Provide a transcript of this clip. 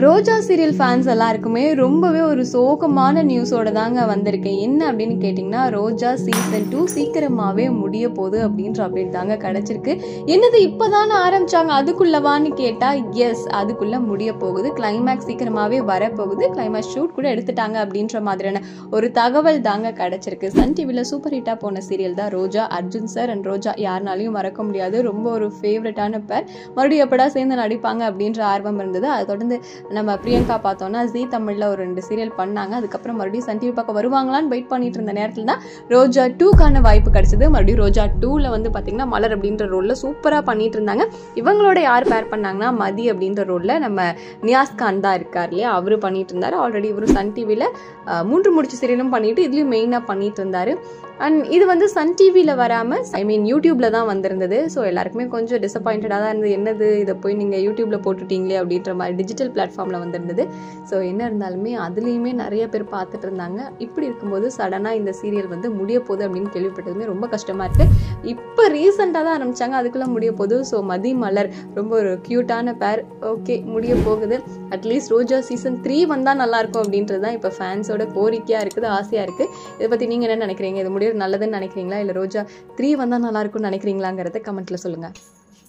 ரோஜா serial fans எல்லாருக்குமே ரொம்பவே ஒரு சோகமான நியூஸோட தாங்க வந்திருக்கேன். என்ன அப்படின்னு கேட்டிங்கன்னா, ரோஜா சீசன் 2 சீக்கிரமாகவே முடிய போகுது அப்படின்ற அப்டேட் தாங்க கிடச்சிருக்கு. என்னது இப்போதானே ஆரம்பிச்சாங்க அதுக்குள்ளவான்னு கேட்டால், எஸ் அதுக்குள்ளே முடிய போகுது. கிளைமேக்ஸ் சீக்கிரமாகவே வரப்போகுது. கிளைமேக்ஸ் ஷூட் கூட எடுத்துட்டாங்க அப்படின்ற மாதிரியான ஒரு தகவல் தாங்க கிடச்சிருக்கு. சன் டிவியில் சூப்பர் ஹிட்டாக போன சீரியல் தான் ரோஜா. அர்ஜுன் சார் அண்ட் ரோஜா யாருனாலையும் மறக்க முடியாது. ரொம்ப ஒரு ஃபேவரட்டான பேர். மறுபடியும் எப்படா சேர்ந்து நடிப்பாங்க அப்படின்ற ஆர்வம் இருந்தது. அதை தொடர்ந்து நம்ம பிரியங்கா பார்த்தோம்னா ஜீ தமிழில் ஒரு 2 சீரியல் பண்ணாங்க. அதுக்கப்புறம் மறுபடியும் சன் டிவி பக்கம் வருவாங்களான்னு வெயிட் பண்ணிட்டு இருந்த நேரத்தில் தான் ரோஜா 2க்கான வாய்ப்பு கிடைச்சது. மறுபடியும் ரோஜா 2ல வந்து பார்த்தீங்கன்னா மலர் அப்படின்ற ரோலில் சூப்பராக பண்ணிட்டு இருந்தாங்க. இவங்களோட யார் பேர் பண்ணாங்கன்னா மதி அப்படின்ற ரோலில் நம்ம நியாஸ் கான் தான் இருக்கார் இல்லையா, அவரு பண்ணிட்டு இருந்தாரு. ஆல்ரெடி இவரு சன் டிவியில் 3 முடிச்சு சீரியலும் பண்ணிட்டு இதுலேயும் மெயினாக பண்ணிட்டு இருந்தாரு. அண்ட் இது வந்து சன் டிவியில் வராமல் யூடியூப்பில் தான் வந்திருந்தது. ஸோ எல்லாருக்குமே கொஞ்சம் டிசப்பாயிண்டடாக தான் இருந்தது. என்னது இதை போய் நீங்கள் யூடியூப்பில் போட்டுட்டீங்களே அப்படின்ற மாதிரி டிஜிட்டல் பிளாட்ஃபார்மில் வந்திருந்தது. ஸோ என்ன இருந்தாலுமே அதுலேயுமே நிறைய பேர் பார்த்துட்டு இருந்தாங்க. இப்படி இருக்கும்போது சடனாக இந்த சீரியல் வந்து முடிய போகுது அப்படின்னு கேள்விப்பட்டதுமே ரொம்ப கஷ்டமாக இருக்குது. இப்போ ரீசெண்டாக தான் ஆரம்பித்தாங்க, அதுக்குள்ளே முடிய போகுது. ஸோ மதி மலர் ரொம்ப ஒரு க்யூட்டான பேர். ஓகே முடிய போகுது. அட்லீஸ்ட் ரோஜா சீசன் 3 வந்தால் நல்லாயிருக்கும் அப்படின்றது தான் இப்போ ஃபேன்ஸோட கோரிக்கையாக இருக்குது, ஆசையாக இருக்குது. இதை பற்றி நீங்கள் என்ன நினைக்கிறீங்க? இது முடிய நல்லதுன்னு நினைக்கிறீங்களா, இல்லை ரோஜா 3 வந்தால் நல்லா இருக்கும்னு நினைக்கிறீங்களாங்கிறத கமெண்ட்ல சொல்லுங்க.